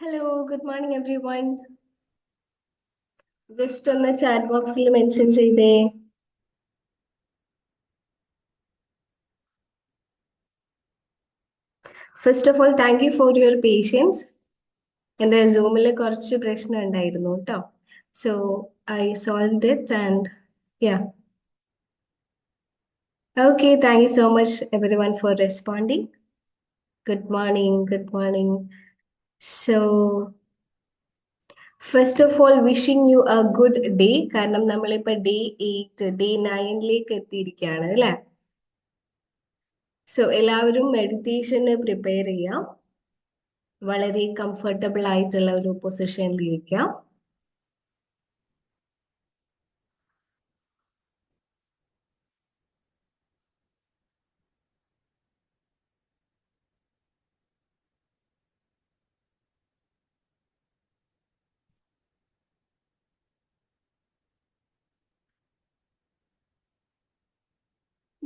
Hello, good morning everyone. Just on the chat box mention ചെയ്തേ. First of all, thank you for your patience. എൻ്റെ സൂമിൽ കുറച്ച് പ്രശ്നം ഉണ്ടായിരുന്നു കേട്ടോ. So I solved it and yeah. Okay, thank you so much everyone for responding. Good morning, good morning. So first of all, wishing you a good day. കാരണം നമ്മളിപ്പോൾ day 8, day 9ലേക്ക് എത്തിയിരിക്കുകയാണ് അല്ലേ? So എല്ലാവരും മെഡിറ്റേഷന് പ്രിപ്പയർ ചെയ്യാം. വളരെ comfortable ആയിട്ടുള്ള ഒരു പൊസിഷനിൽ ഇരിക്കാം.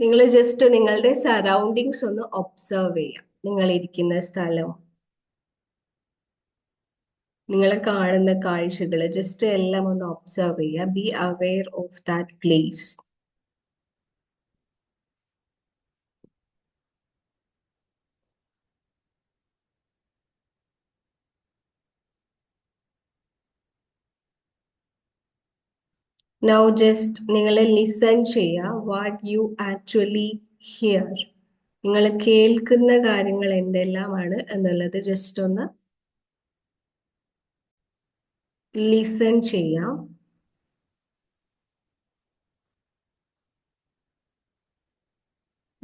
നിങ്ങൾ ജസ്റ്റ് നിങ്ങളുടെ സറൗണ്ടിങ്സ് ഒന്ന് ഒബ്സർവ് ചെയ്യാം. നിങ്ങൾ ഇരിക്കുന്ന സ്ഥലം, നിങ്ങൾ കാണുന്ന കാഴ്ചകൾ ജസ്റ്റ് എല്ലാം ഒന്ന് ഒബ്സർവ് ചെയ്യുക. Be aware of that place. Now just നിങ്ങൾ ലിസൺ ചെയ്യുക. What you actually here. നിങ്ങൾ കേൾക്കുന്ന കാര്യങ്ങൾ എന്തെല്ലാമാണ് എന്നുള്ളത് ജസ്റ്റ് ഒന്ന് ലിസൺ ചെയ്യാം.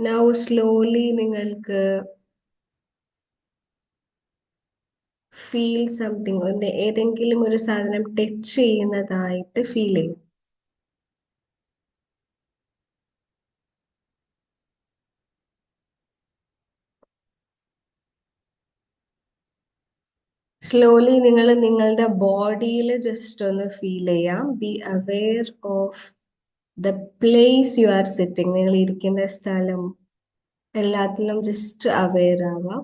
നൗ സ്ലോലി നിങ്ങൾക്ക് ഫീൽ സംതിങ്, ഏതെങ്കിലും ഒരു സാധനം ടച്ച് ചെയ്യുന്നതായിട്ട് ഫീൽ ചെയ്യും. സ്ലോലി നിങ്ങൾ നിങ്ങളുടെ ബോഡിയിൽ ജസ്റ്റ് ഒന്ന് ഫീൽ ചെയ്യാം. Be aware of the place you are sitting. നിങ്ങൾ ഇരിക്കുന്ന സ്ഥലം എല്ലാത്തിലും ജസ്റ്റ് അവെയർ ആവാം.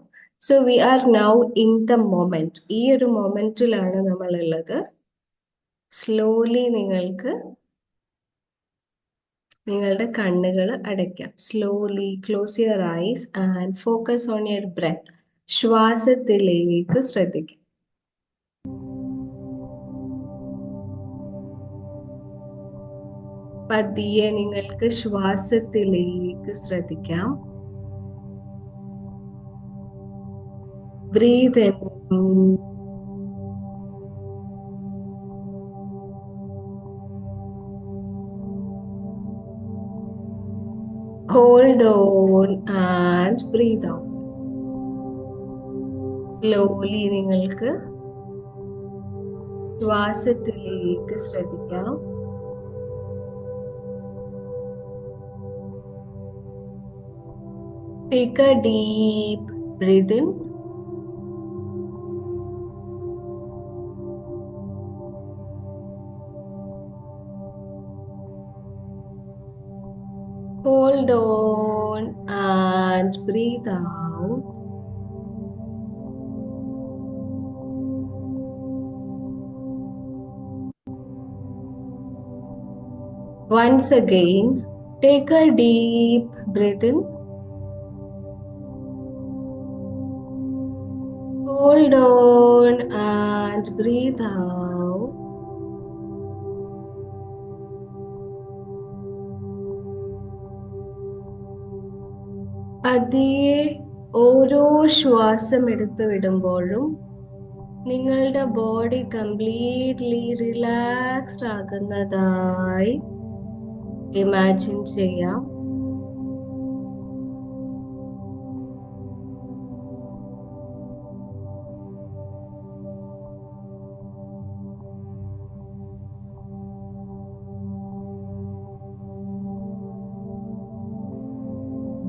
So we are now in the moment. ഈ ഒരു മൊമെന്റിലാണ് നമ്മൾ ഉള്ളത്. സ്ലോലി നിങ്ങൾക്ക് നിങ്ങളുടെ കണ്ണുകൾ അടയ്ക്കാം. Slowly close your eyes and focus on your breath. ശ്വാസത്തിലേക്ക് ശ്രദ്ധിക്കാം. പതിയെ നിങ്ങൾക്ക് ശ്വാസത്തിലേക്ക് ശ്രദ്ധിക്കാം. Breathe in, hold on and breathe out. Slowly നിങ്ങൾക്ക് ശ്വാസത്തിലേക്ക് ശ്രദ്ധിക്കാം. Take a deep breath in. Hold on and breathe out. Once again, take a deep breath in. Hold on and breathe out. പതിയെ ഓരോ ശ്വാസം എടുത്തു വിടുമ്പോഴും നിങ്ങളുടെ ബോഡി കംപ്ലീറ്റ്ലി റിലാക്സ്ഡ് ആകുന്നതായി imagine ചെയ്യാം.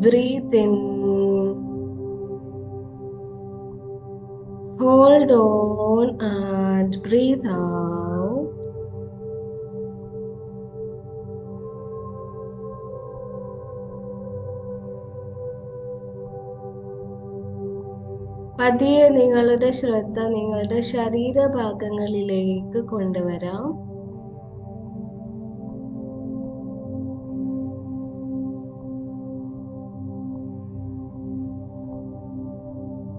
Breathe in, hold on and breathe out. പതിയെ നിങ്ങളുടെ ശ്രദ്ധ നിങ്ങളുടെ ശരീരഭാഗങ്ങളിലേക്ക് കൊണ്ടുവരാം.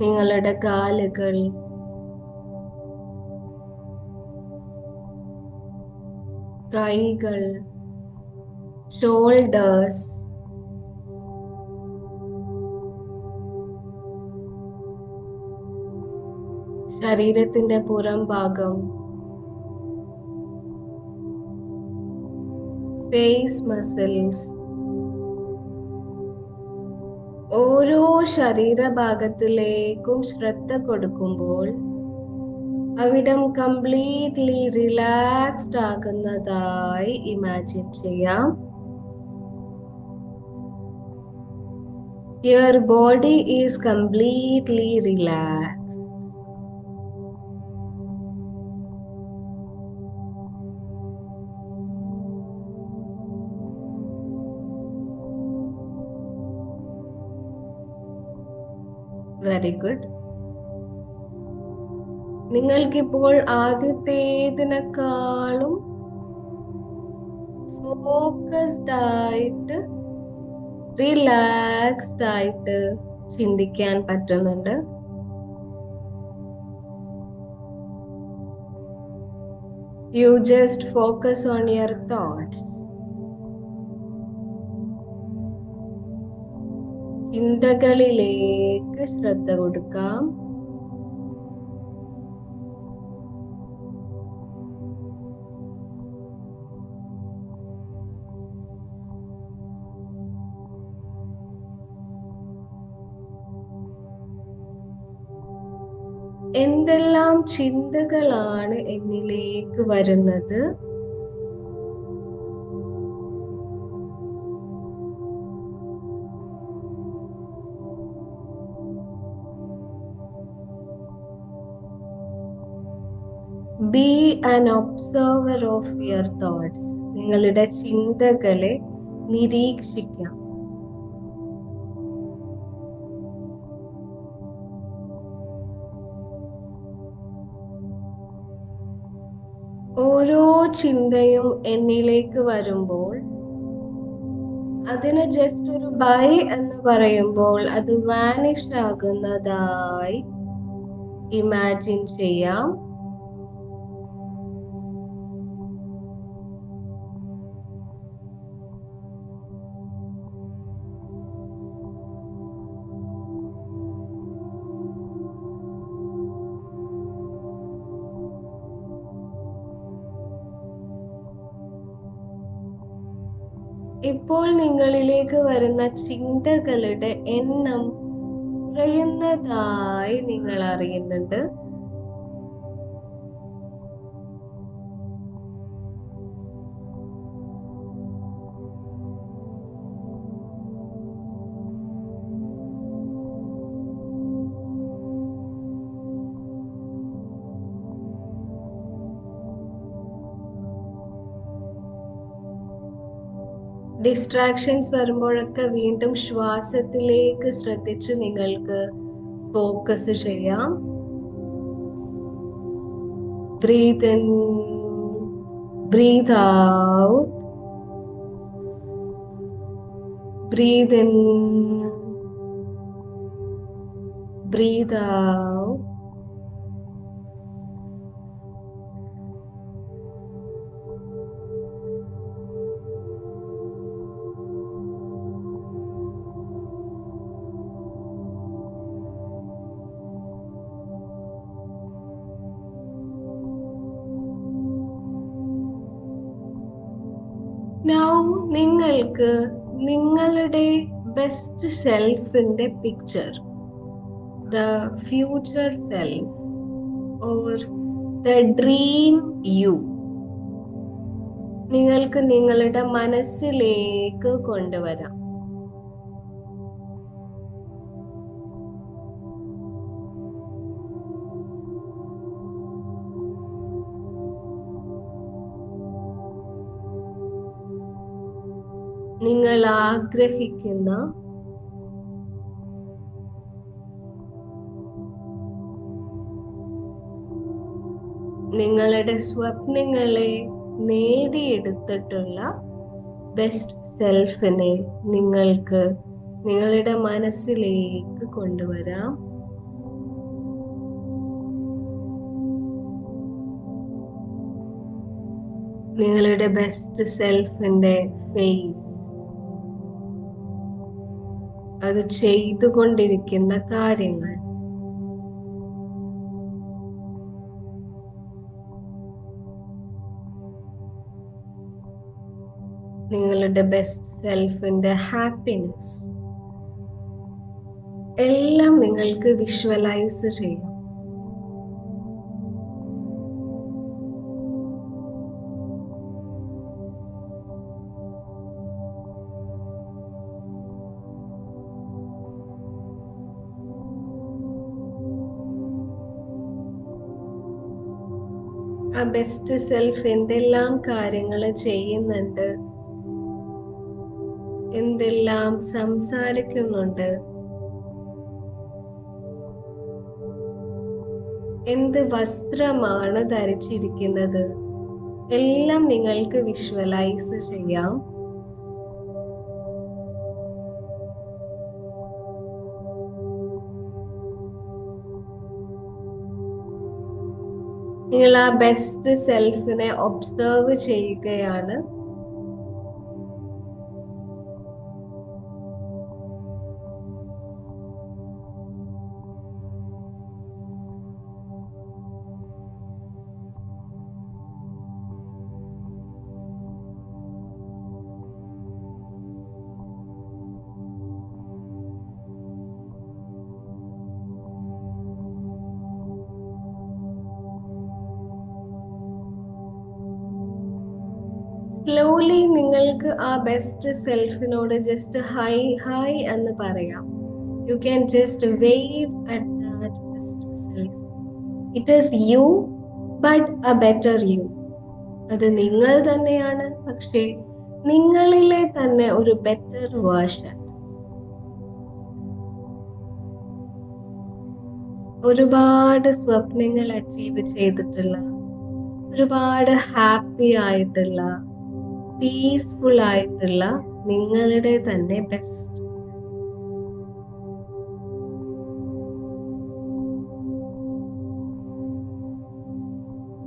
നിങ്ങളുടെ കാലുകൾ, കൈകൾ, ഷോൾഡേഴ്സ്, ശരീരത്തിന്റെ പുറം ഭാഗം, ഫേസ് മസിൽസ്, ഓരോ ശരീരഭാഗത്തിലേക്കും ശ്രദ്ധ കൊടുക്കുമ്പോൾ അവിടം കംപ്ലീറ്റ്ലി റിലാക്സ്ഡ് ആകുന്നതായി ഇമാജിൻ ചെയ്യാം. Your body is completely relaxed. Very good. നിങ്ങൾക്കിപ്പോൾ ആദ്യത്തേതിനേക്കാളും ഫോക്കസ്ഡ് ആയിട്ട്, റിലാക്സ്ഡ് ആയിട്ട് ചിന്തിക്കാൻ പറ്റുന്നുണ്ട്. You just focus on your thoughts. ചിന്തകളിലേക്ക് ശ്രദ്ധ കൊടുക്കാം. എന്തെല്ലാം ചിന്തകളാണ് എന്നിലേക്ക് വരുന്നത്? Be an observer of your thoughts. നിങ്ങളുടെ ചിന്തകളെ നിരീക്ഷിക്കാം. ഓരോ ചിന്തയും എന്നിലേക്ക് വരുമ്പോൾ അതിന് ജസ്റ്റ് ഒരു ബൈ എന്ന് പറയുമ്പോൾ അത് വാനിഷ് ആകുന്നതായി ഇമാജിൻ ചെയ്യാം. ഇപ്പോൾ നിങ്ങളിലേക്ക് വരുന്ന ചിന്തകളുടെ എണ്ണം കുറയുന്നതായി നിങ്ങൾ അറിയുന്നുണ്ട്. ഡിസ്ട്രാക്ഷൻസ് വരുമ്പോഴൊക്കെ വീണ്ടും ശ്വാസത്തിലേക്ക് ശ്രദ്ധിച്ച് നിങ്ങൾക്ക് ഫോക്കസ് ചെയ്യാം. Breathe in, breathe out, breathe in, breathe out. Now നിങ്ങൾക്ക് നിങ്ങളുടെ ബെസ്റ്റ് സെൽഫിന്റെ picture, the future self or the dream you, നിങ്ങൾക്ക് നിങ്ങളുടെ മനസ്സിലേക്ക് കൊണ്ടുവരാം. നിങ്ങൾ ആഗ്രഹിക്കുന്ന നിങ്ങളുടെ സ്വപ്നങ്ങളെ നേടിയെടുത്തിട്ടുള്ള ബെസ്റ്റ് സെൽഫിനെ നിങ്ങൾക്ക് നിങ്ങളുടെ മനസ്സിലേക്ക് കൊണ്ടുവരാം. നിങ്ങളുടെ ബെസ്റ്റ് സെൽഫിന്റെ ഫേസ്, അത് ചെയ്തുകൊണ്ടിരിക്കുന്ന കാര്യങ്ങൾ, നിങ്ങളുടെ ബെസ്റ്റ് സെൽഫിന്റെ ഹാപ്പിനെസ് എല്ലാം നിങ്ങൾക്ക് വിഷ്വലൈസ് ചെയ്യാം. ആ ബെസ്റ്റ് സെൽഫ് എന്തെല്ലാം കാര്യങ്ങൾ ചെയ്യുന്നുണ്ട്, എന്തെല്ലാം സംസാരിക്കുന്നുണ്ട്, എന്ത് വസ്ത്രമാണ് ധരിച്ചിരിക്കുന്നത്, എല്ലാം നിങ്ങൾക്ക് വിഷ്വലൈസ് ചെയ്യാം. നിങ്ങൾ ആ ബെസ്റ്റ് സെൽഫിനെ ഒബ്സർവ് ചെയ്യുകയാണ്. സ്ലോലി നിങ്ങൾക്ക് ആ ബെസ്റ്റ് സെൽഫിനോട് ജസ്റ്റ് ഹായ് എന്ന് പറയാം. U can just wave at that best self. It is you but A better U. അത് നിങ്ങൾ തന്നെയാണ്, പക്ഷേ നിങ്ങളിലെ തന്നെ ഒരു ബെറ്റർ വേർഷൻ. ഒരുപാട് സ്വപ്നങ്ങൾ അച്ചീവ് ചെയ്തിട്ടുള്ള, ഒരുപാട് ഹാപ്പി ആയിട്ടുള്ള, പീസ്ഫുൾ ആയിട്ടുള്ള നിങ്ങളുടെ തന്നെ ബെസ്റ്റ്.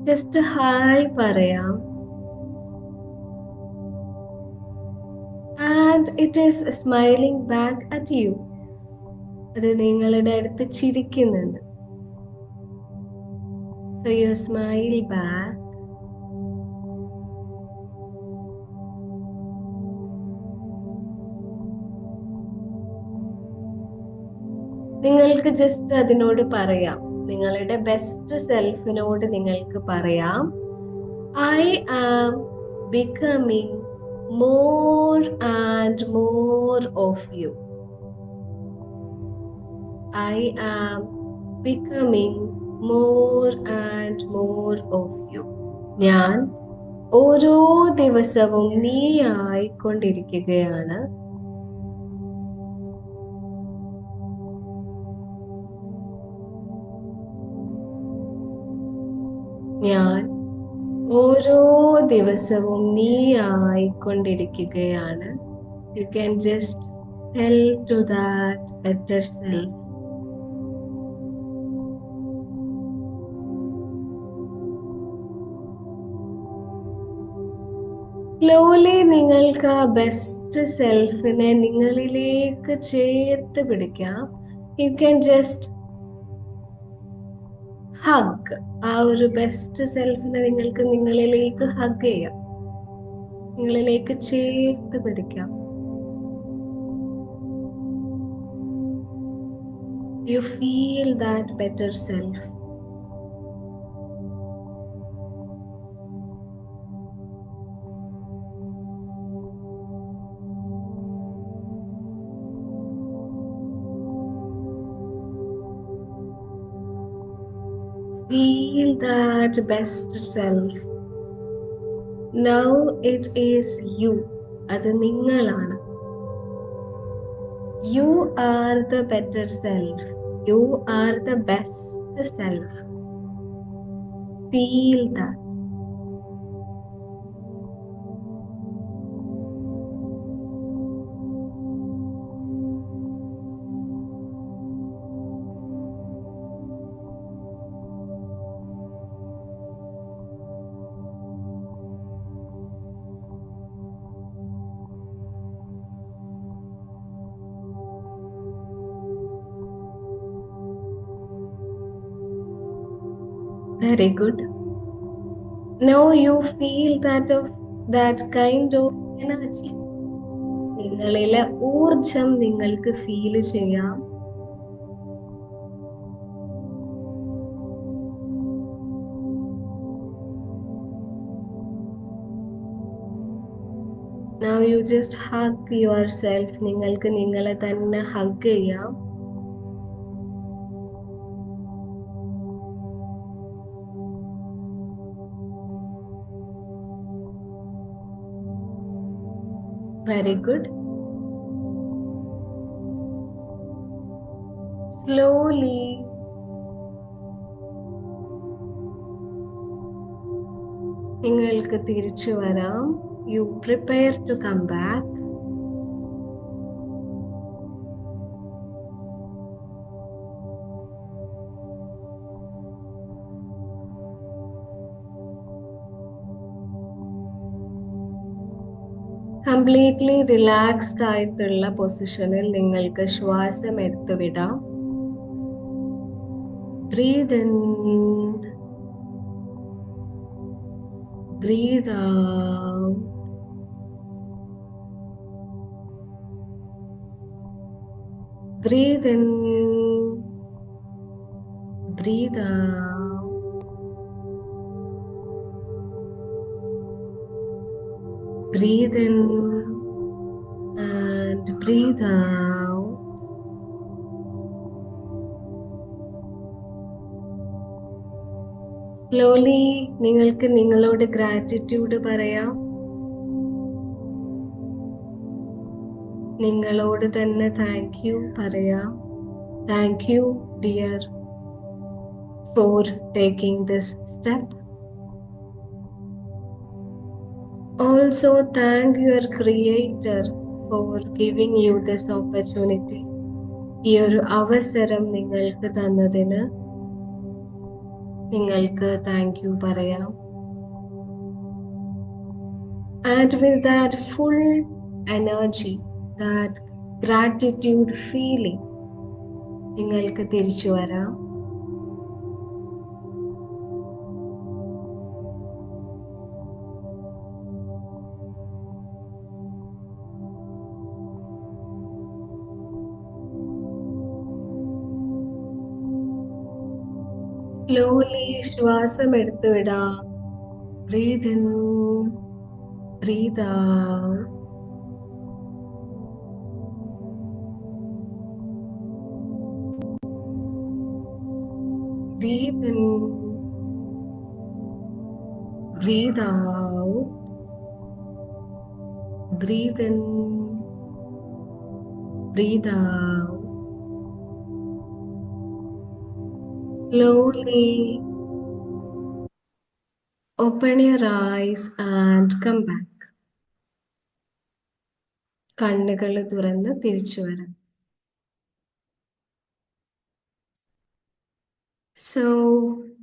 ജസ്റ്റ് ഹായ് പറയാം. And it is smiling back at you. അത് നിങ്ങളുടെ അടുത്ത് ചിരിക്കുന്നുണ്ട്. So you smile back. നിങ്ങൾക്ക് ജസ്റ്റ് അതിനോട് പറയാം, നിങ്ങളുടെ ബെസ്റ്റ് സെൽഫിനോട് നിങ്ങൾക്ക് പറയാം, I am becoming more and more of you. I am becoming more and more of you. ഞാൻ ഓരോ ദിവസവും നീ ആയിക്കൊണ്ടിരിക്കുകയാണ്. ഞാൻ ഓരോ ദിവസവും നീ ആയിക്കൊണ്ടിരിക്കുകയാണ്. You can just tell to that better self. Slowly നിങ്ങൾക്ക് ആ ബെസ്റ്റ് സെൽഫിനെ നിങ്ങളിലേക്ക് ചേർത്ത് പിടിക്കാം. You can just hug. ആ ഒരു ബെസ്റ്റ് സെൽഫിനെ നിങ്ങൾക്ക് നിങ്ങളിലേക്ക് ഹഗ് ചെയ്യാം, നിങ്ങളിലേക്ക് ചേർത്ത് പിടിക്കാം. You feel that better self. Feel that best self. Now it is you. അത് നിങ്ങളാണ്. You are the better self. You are the best self. Feel that. Very good. Now you feel that kind of energy. നിങ്ങളിലെ ഊർജം നിങ്ങൾക്ക് feel ചെയ്യാം. Now you just hug yourself. നിങ്ങൾക്ക് നിങ്ങളെ തന്നെ hug ചെയ്യാം. Very good. Slowly നിങ്ങൾക്ക് തിരിച്ചു വരാം. You prepare to come back. Completely relaxed ആയിട്ടുള്ള പൊസിഷനിൽ നിങ്ങൾക്ക് ശ്വാസം എടുത്തു വിടാം. Breathe in, breathe out. Breathe in, breathe out. Breathe in and breathe out. Slowly നിങ്ങൾക്ക് നിങ്ങളോട് ഗ്രാറ്റിറ്റ്യൂഡ് പറയാം. നിങ്ങളോട് തന്നെ താങ്ക് യു പറയാം. Thank you dear four taking this step. Also thank your creator for giving you this opportunity. ഈ ഒരു അവസരം നിങ്ങൾക്ക് തന്നതിന് നിങ്ങൾക്ക് താങ്ക് യു പറയാം. And with that full energy, that gratitude feeling, നിങ്ങൾക്ക് തിരിച്ചു വരാം. Slowly ശ്വാസം എടുത്തു വിടാം. Breathe in, breathe out. Breathe in, breathe out. Breathe in, breathe out. Slowly open your eyes and come back. കണ്ണുകൾ തുറന്ന് തിരിച്ചു വരാം. സോ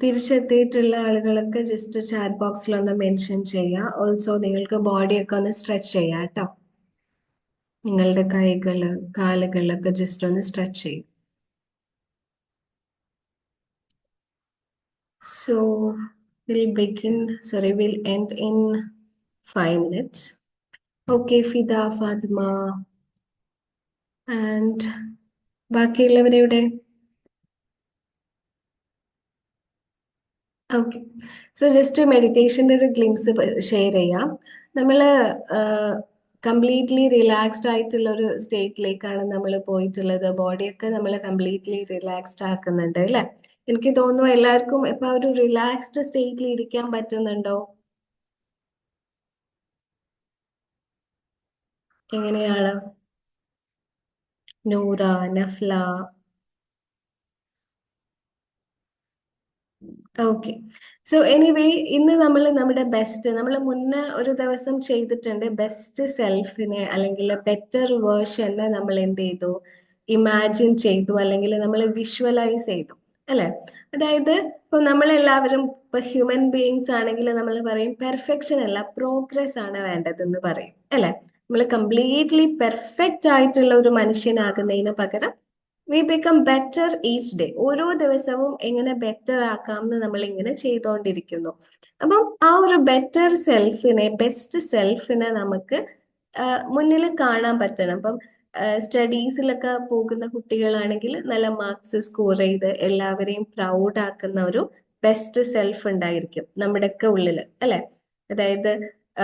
തിരിച്ചെത്തിയിട്ടുള്ള ആളുകളൊക്കെ ജസ്റ്റ് ചാറ്റ് ബോക്സിൽ ഒന്ന് മെൻഷൻ ചെയ്യുക. ഓൾസോ നിങ്ങൾക്ക് ബോഡിയൊക്കെ ഒന്ന് സ്ട്രെച്ച് ചെയ്യാം കേട്ടോ. നിങ്ങളുടെ കൈകള് കാലുകളൊക്കെ ജസ്റ്റ് ഒന്ന് സ്ട്രെച്ച് ചെയ്യും. So we'll end in 5 minutes. Okay, Fida, Fatima and ബാക്കിയുള്ളവരെവിടെ? ഓക്കെ, സോ ജസ്റ്റ് മെഡിറ്റേഷൻ്റെ ഒരു ഗ്ലിംസ് ഷെയർ ചെയ്യാം. നമ്മൾ കംപ്ലീറ്റ്ലി റിലാക്സ്ഡ് ആയിട്ടുള്ള ഒരു സ്റ്റേറ്റിലേക്കാണ് നമ്മൾ പോയിട്ടുള്ളത്. ബോഡിയൊക്കെ നമ്മൾ കംപ്ലീറ്റ്ലി റിലാക്സ്ഡ് ആക്കുന്നുണ്ട് അല്ലേ? എനിക്ക് തോന്നുന്നു എല്ലാവർക്കും ഇപ്പൊ ഒരു റിലാക്സ്ഡ് സ്റ്റേറ്റിൽ ഇരിക്കാൻ പറ്റുന്നുണ്ടോ? എങ്ങനെയാണ് Noora, Nafla? Okay. So anyway ഇന്ന് നമ്മൾ നമ്മുടെ ബെസ്റ്റ് നമ്മൾ മുന്നേ ഒരു ദിവസം ചെയ്തിട്ടുണ്ട് ബെസ്റ്റ് സെൽഫിനെ അല്ലെങ്കിൽ ബെറ്റർ വേർഷനെ നമ്മൾ എന്ത് ചെയ്തു, ഇമാജിൻ ചെയ്തു അല്ലെങ്കിൽ നമ്മൾ വിഷ്വലൈസ് ചെയ്തു അല്ലെ. അതായത് ഇപ്പൊ നമ്മളെല്ലാവരും ഇപ്പൊ ഹ്യൂമൻ ബീയിങ്സ് ആണെങ്കിൽ നമ്മൾ പറയും പെർഫെക്ഷൻ അല്ല പ്രോഗ്രസ് ആണ് വേണ്ടതെന്ന് പറയും അല്ലെ. നമ്മൾ കംപ്ലീറ്റ്ലി പെർഫെക്റ്റ് ആയിട്ടുള്ള ഒരു മനുഷ്യനാകുന്നതിന് പകരം we become better each day. ഓരോ ദിവസവും എങ്ങനെ ബെറ്റർ ആക്കാം എന്ന് നമ്മൾ ഇങ്ങനെ ചെയ്തുകൊണ്ടിരിക്കുന്നു. അപ്പം ആ ഒരു ബെറ്റർ സെൽഫിനെ ബെസ്റ്റ് സെൽഫിനെ നമുക്ക് മുന്നിൽ കാണാൻ പറ്റണം. അപ്പം സ്റ്റഡീസിലൊക്കെ പോകുന്ന കുട്ടികളാണെങ്കിൽ നല്ല മാർക്സ് സ്കോർ ചെയ്ത് എല്ലാവരെയും പ്രൗഡ് ആക്കുന്ന ഒരു ബെസ്റ്റ് സെൽഫ് ഉണ്ടായിരിക്കും നമ്മുടെയൊക്കെ ഉള്ളിൽ അല്ലെ. അതായത്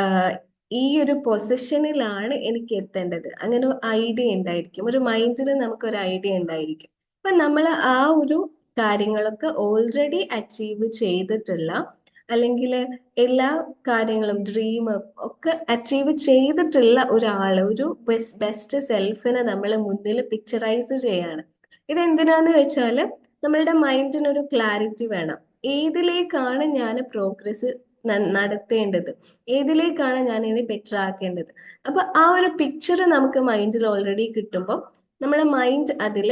ആഹ് ഈ ഒരു പൊസിഷനിലാണ് എനിക്ക് എത്തേണ്ടത് അങ്ങനെ ഒരു ഐഡിയ ഉണ്ടായിരിക്കും, ഒരു മൈൻഡിൽ നമുക്ക് ഒരു ഐഡിയ ഉണ്ടായിരിക്കും. അപ്പൊ നമ്മൾ ആ ഒരു കാര്യങ്ങളൊക്കെ ഓൾറെഡി അച്ചീവ് ചെയ്തിട്ടുള്ള അല്ലെങ്കിൽ എല്ലാ കാര്യങ്ങളും ഡ്രീം ഒക്കെ അച്ചീവ് ചെയ്തിട്ടുള്ള ഒരാള് ഒരു ബെസ്റ്റ് സെൽഫിനെ നമ്മൾ മുന്നിൽ പിക്ചറൈസ് ചെയ്യാണ്. ഇതെന്തിനാന്ന് വെച്ചാല് നമ്മളുടെ മൈൻഡിന് ഒരു ക്ലാരിറ്റി വേണം. ഏതിലേക്കാണ് ഞാൻ പ്രോഗ്രസ് നടത്തേണ്ടത്, ഏതിലേക്കാണ് ഞാൻ ഇനി ബെറ്റർ ആക്കേണ്ടത്. അപ്പൊ ആ ഒരു പിക്ചർ നമുക്ക് മൈൻഡിൽ ഓൾറെഡി കിട്ടുമ്പോൾ നമ്മുടെ മൈൻഡ് അതിൽ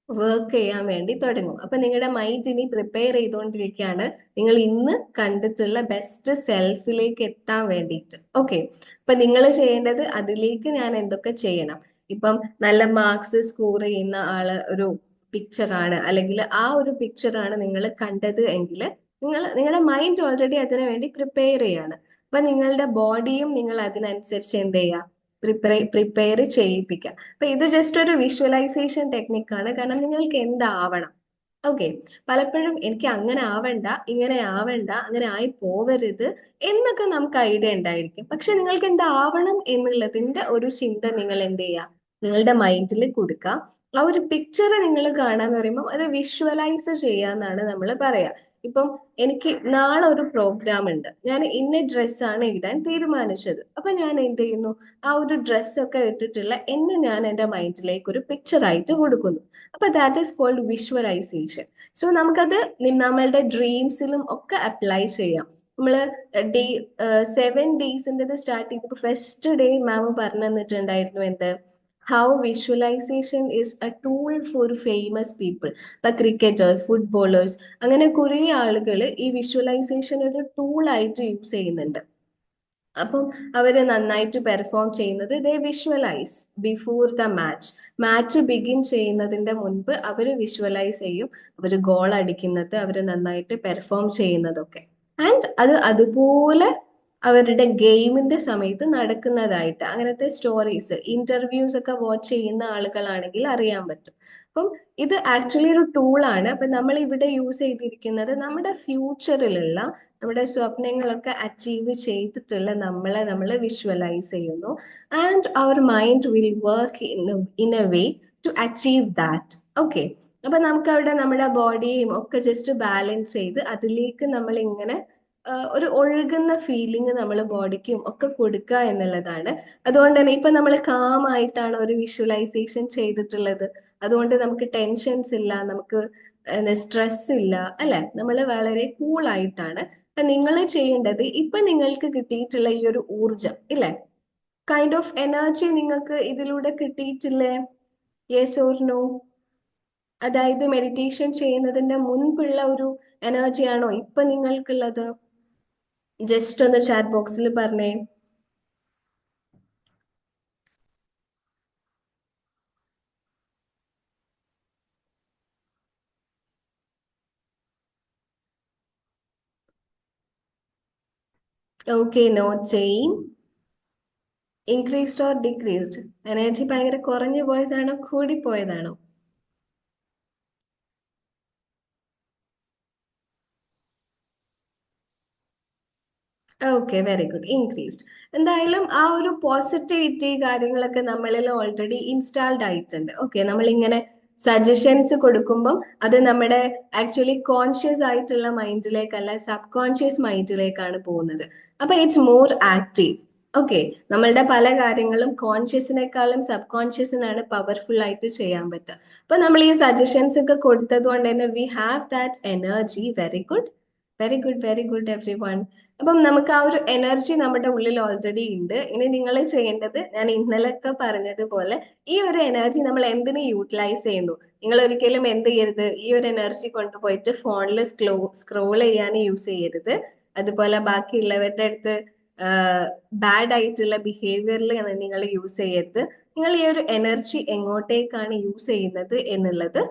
വർക്ക് ചെയ്യാൻ വേണ്ടി തുടങ്ങും. അപ്പൊ നിങ്ങളുടെ മൈൻഡ് ഇനി പ്രിപ്പയർ ചെയ്തുകൊണ്ടിരിക്കുകയാണ് നിങ്ങൾ ഇന്ന് കണ്ടിട്ടുള്ള ബെസ്റ്റ് സെൽഫിലേക്ക് എത്താൻ വേണ്ടിയിട്ട്. ഓക്കെ, അപ്പൊ നിങ്ങൾ ചെയ്യേണ്ടത് അതിലേക്ക് ഞാൻ എന്തൊക്കെ ചെയ്യണം. ഇപ്പം നല്ല മാർക്സ് സ്കോർ ചെയ്യുന്ന ആള് ഒരു പിക്ചറാണ് അല്ലെങ്കിൽ ആ ഒരു പിക്ചറാണ് നിങ്ങൾ കണ്ടത് എങ്കിൽ നിങ്ങളുടെ മൈൻഡ് ഓൾറെഡി അതിനു വേണ്ടി പ്രിപ്പയർ ചെയ്യാണ്. അപ്പൊ നിങ്ങളുടെ ബോഡിയും നിങ്ങൾ അതിനനുസരിച്ച് എന്ത് ചെയ്യുക, പ്രിപ്പയർ ചെയ്യിപ്പിക്കുക. അപ്പൊ ഇത് ജസ്റ്റ് ഒരു വിഷ്വലൈസേഷൻ ടെക്നിക്കാണ്. കാരണം നിങ്ങൾക്ക് എന്താവണം, ഓക്കെ. പലപ്പോഴും എനിക്ക് അങ്ങനെ ആവണ്ട ഇങ്ങനെ ആവണ്ട അങ്ങനെ ആയി പോവരുത് എന്നൊക്കെ നമുക്ക് ഐഡിയ ഉണ്ടായിരിക്കും. പക്ഷെ നിങ്ങൾക്ക് എന്താവണം എന്നുള്ളതിന്റെ ഒരു ചിന്ത നിങ്ങൾ എന്ത് ചെയ്യുക, നിങ്ങളുടെ മൈൻഡിൽ കൊടുക്കുക. ആ ഒരു പിക്ചർ നിങ്ങൾ കാണാന്ന് പറയുമ്പോൾ അത് വിഷ്വലൈസ് ചെയ്യാന്നാണ് നമ്മൾ പറയാ. ഇപ്പം എനിക്ക് നാളെ ഒരു പ്രോഗ്രാം ഉണ്ട്, ഞാൻ ഇന്ന ഡ്രസ്സാണ് ഇടാൻ തീരുമാനിച്ചത്. അപ്പൊ ഞാൻ എന്ത് ചെയ്യുന്നു, ആ ഒരു ഡ്രസ്സൊക്കെ ഇട്ടിട്ടുള്ള എന്നെ ഞാൻ എൻ്റെ മൈൻഡിലേക്ക് ഒരു പിക്ചർ ആയിട്ട് കൊടുക്കുന്നു. അപ്പൊ that is called visualisation. So നമുക്കത് നമ്മളുടെ ഡ്രീംസിലും ഒക്കെ അപ്ലൈ ചെയ്യാം. നമ്മള് ഡേ 7 ഡേയ്സിൻ്റെ സ്റ്റാർട്ട് ചെയ്തപ്പോൾ ഫസ്റ്റ് ഡേ മാം പറഞ്ഞു തന്നിട്ടുണ്ടായിരുന്നു എന്ത്, how visualisation is a tool for famous people. ഇപ്പൊ ക്രിക്കറ്റേഴ്സ്, ഫുട്ബോളേഴ്സ്, അങ്ങനെ കുറെ ആളുകൾ ഈ വിഷ്വലൈസേഷൻ ഒരു ടൂൾ ആയിട്ട് യൂസ് ചെയ്യുന്നുണ്ട്. അപ്പം അവര് നന്നായിട്ട് പെർഫോം ചെയ്യുന്നത് they visualise before the match. Match begin ചെയ്യുന്നതിന്റെ മുൻപ് അവര് വിഷ്വലൈസ് ചെയ്യും, അവര് ഗോൾ അടിക്കുന്നത്, അവര് നന്നായിട്ട് പെർഫോം ചെയ്യുന്നതൊക്കെ. ആൻഡ് അത് അതുപോലെ അവരുടെ ഗെയിമിന്റെ സമയത്ത് നടക്കുന്നതായിട്ട് അങ്ങനത്തെ സ്റ്റോറീസ് ഇന്റർവ്യൂസ് ഒക്കെ വാച്ച് ചെയ്യുന്ന ആളുകളാണെങ്കിൽ അറിയാൻ പറ്റും. അപ്പം ഇത് ആക്ച്വലി ഒരു ടൂളാണ്. അപ്പൊ നമ്മൾ ഇവിടെ യൂസ് ചെയ്തിരിക്കുന്നത് നമ്മുടെ ഫ്യൂച്ചറിലുള്ള നമ്മുടെ സ്വപ്നങ്ങളൊക്കെ അച്ചീവ് ചെയ്തിട്ടുള്ള നമ്മളെ നമ്മൾ വിഷ്വലൈസ് ചെയ്യുന്നു. And our mind will work in a way to achieve that. Okay, അപ്പൊ നമുക്ക് അവിടെ നമ്മുടെ ബോഡിയും ഒക്കെ ജസ്റ്റ് ബാലൻസ് ചെയ്ത് അതിലേക്ക് നമ്മൾ ഇങ്ങനെ ഒരു ഒഴുകുന്ന ഫീലിംഗ് നമ്മൾ ബോഡിക്കും ഒക്കെ കൊടുക്കുക എന്നുള്ളതാണ്. അതുകൊണ്ട് തന്നെ ഇപ്പൊ നമ്മൾ കാം ആയിട്ടാണ് ഒരു വിഷ്വലൈസേഷൻ ചെയ്തിട്ടുള്ളത്. അതുകൊണ്ട് നമുക്ക് ടെൻഷൻസ് ഇല്ല, നമുക്ക് സ്ട്രെസ് ഇല്ല അല്ലെ. നമ്മൾ വളരെ കൂൾ ആയിട്ടാണ്. നിങ്ങൾ ചെയ്യേണ്ടത് ഇപ്പൊ നിങ്ങൾക്ക് കിട്ടിയിട്ടുള്ള ഈ ഒരു ഊർജം ഇല്ലേ, കൈൻഡ് ഓഫ് എനർജി നിങ്ങൾക്ക് ഇതിലൂടെ കിട്ടിയിട്ടില്ലേ? Yes or no? അതായത് മെഡിറ്റേഷൻ ചെയ്യുന്നതിന്റെ മുൻപുള്ള ഒരു എനർജി ആണോ ഇപ്പൊ നിങ്ങൾക്കുള്ളത്? ജസ്റ്റ് ഒന്ന് ചാറ്റ് ബോക്സിൽ പറഞ്ഞേ. Okay, not same. Increased or decreased? Energy ഭയങ്കര കുറഞ്ഞു പോയതാണോ കൂടി പോയതാണോ? Okay, very good, increased. എന്തായാലും ആ ഒരു പോസിറ്റിവിറ്റി കാര്യങ്ങളൊക്കെ നമ്മളിൽ ഓൾറെഡി ഇൻസ്റ്റാൾഡ് ആയിട്ടുണ്ട്. ഓക്കെ, നമ്മളിങ്ങനെ സജഷൻസ് കൊടുക്കുമ്പം അത് നമ്മുടെ ആക്ച്വലി കോൺഷ്യസ് ആയിട്ടുള്ള മൈൻഡിലേക്കല്ല സബ് കോൺഷ്യസ് മൈൻഡിലേക്കാണ് പോകുന്നത്. അപ്പൊ ഇറ്റ്സ് മോർ ആക്റ്റീവ്. ഓക്കെ, നമ്മളുടെ പല കാര്യങ്ങളും കോൺഷ്യസിനേക്കാളും സബ് കോൺഷ്യസിനാണ് പവർഫുൾ ആയിട്ട് ചെയ്യാൻ പറ്റുക. അപ്പൊ നമ്മൾ ഈ സജഷൻസ് ഒക്കെ കൊടുത്തത് കൊണ്ട് തന്നെ we have that energy. Very good, very good, very good every one. അപ്പം നമുക്ക് ആ ഒരു എനർജി നമ്മുടെ ഉള്ളിൽ ഓൾറെഡി ഉണ്ട്. ഇനി നിങ്ങൾ ചെയ്യേണ്ടത് ഞാൻ ഇന്നലൊക്കെ പറഞ്ഞതുപോലെ ഈ ഒരു എനർജി നമ്മൾ എന്തിനു യൂട്ടിലൈസ് ചെയ്യുന്നു. നിങ്ങൾ ഒരിക്കലും എന്ത് ചെയ്യരുത്, ഈ ഒരു എനർജി കൊണ്ടുപോയിട്ട് ഫോണിൽ സ്ക്രോൾ ചെയ്യാൻ യൂസ് ചെയ്യരുത്. അതുപോലെ ബാക്കിയുള്ളവരുടെ അടുത്ത് ബാഡ് ആയിട്ടുള്ള ബിഹേവിയറിൽ നിങ്ങൾ യൂസ് ചെയ്യരുത്. നിങ്ങൾ ഈ ഒരു എനർജി എങ്ങോട്ടേക്കാണ് യൂസ് ചെയ്യുന്നത് എന്നുള്ളത്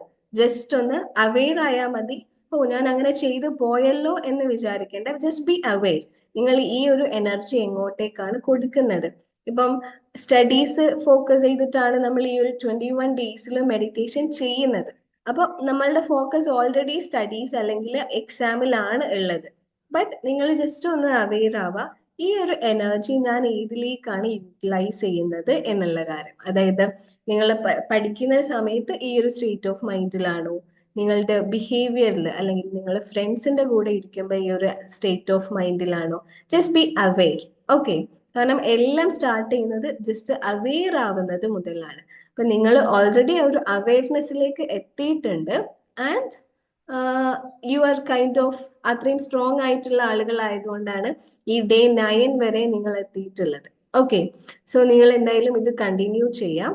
ജസ്റ്റ് ഒന്ന് അവെയർ ആയാൽ മതി. ഓ, ഞാൻ അങ്ങനെ ചെയ്തു പോയല്ലോ എന്ന് വിചാരിക്കേണ്ട. Just be aware. നിങ്ങൾ ഈ ഒരു എനർജി എങ്ങോട്ടേക്കാണ് കൊടുക്കുന്നത്. ഇപ്പം സ്റ്റഡീസ് ഫോക്കസ് ചെയ്തിട്ടാണ് നമ്മൾ ഈ ഒരു 21 ഡേയ്സിൽ മെഡിറ്റേഷൻ ചെയ്യുന്നത്. അപ്പൊ നമ്മളുടെ ഫോക്കസ് ഓൾറെഡി സ്റ്റഡീസ് അല്ലെങ്കിൽ എക്സാമിലാണ് ഉള്ളത്. ബട്ട് നിങ്ങൾ ജസ്റ്റ് ഒന്ന് അവെയർ ആവുക, ഈ ഒരു എനർജി ഞാൻ ഏതിലേക്കാണ് യൂട്ടിലൈസ് ചെയ്യുന്നത് എന്നുള്ള കാര്യം. അതായത് നിങ്ങൾ പഠിക്കുന്ന സമയത്ത് ഈ ഒരു സ്റ്റേറ്റ് ഓഫ് മൈൻഡിലാണോ, നിങ്ങളുടെ ബിഹേവിയറിൽ അല്ലെങ്കിൽ നിങ്ങൾ ഫ്രണ്ട്സിന്റെ കൂടെ ഇരിക്കുമ്പോൾ ഈ ഒരു സ്റ്റേറ്റ് ഓഫ് മൈൻഡിലാണോ. Just be aware. ഓക്കെ, കാരണം എല്ലാം സ്റ്റാർട്ട് ചെയ്യുന്നത് ജസ്റ്റ് അവെയർ ആവുന്നത് മുതലാണ്. അപ്പൊ നിങ്ങൾ ഓൾറെഡി ഒരു അവെയർനെസ്സിലേക്ക് എത്തിയിട്ടുണ്ട്. And you are kind of അത്രയും സ്ട്രോങ് ആയിട്ടുള്ള ആളുകളായതുകൊണ്ടാണ് ഈ ഡേ 9 വരെ നിങ്ങൾ എത്തിയിട്ടുള്ളത്. ഓക്കെ, സോ നിങ്ങൾ എന്തായാലും ഇത് കണ്ടിന്യൂ ചെയ്യാം.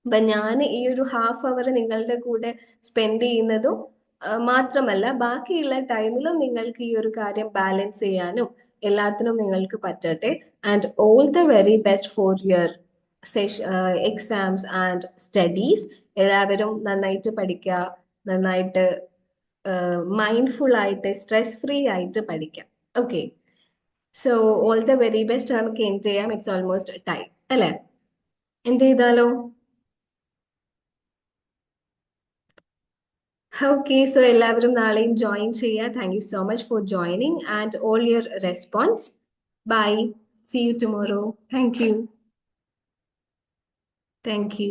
അപ്പൊ ഞാൻ ഈ ഒരു ഹാഫ് അവർ നിങ്ങളുടെ കൂടെ സ്പെൻഡ് ചെയ്യുന്നതും മാത്രമല്ല, ബാക്കിയുള്ള ടൈമിലും നിങ്ങൾക്ക് ഈ ഒരു കാര്യം ബാലൻസ് ചെയ്യാനും എല്ലാത്തിനും നിങ്ങൾക്ക് പറ്റട്ടെ. And all the very best for your exams and studies. എല്ലാവരും നന്നായിട്ട് പഠിക്കുക, നന്നായിട്ട് മൈൻഡ്ഫുൾ ആയിട്ട് സ്ട്രെസ് ഫ്രീ ആയിട്ട് പഠിക്കാം. Okay, so all the very best. നമുക്ക് എൻഡ് ചെയ്യാം. ഇറ്റ്സ് ഓൾമോസ്റ്റ് ടൈം അല്ലേ? എന്ത് ചെയ്താലോ? ഓക്കെ, സോ എല്ലാവരും നാളെയും ജോയിൻ ചെയ്യുക. Thank you so much for joining and all your response. Bye, see you tomorrow. Thank you. Thank U.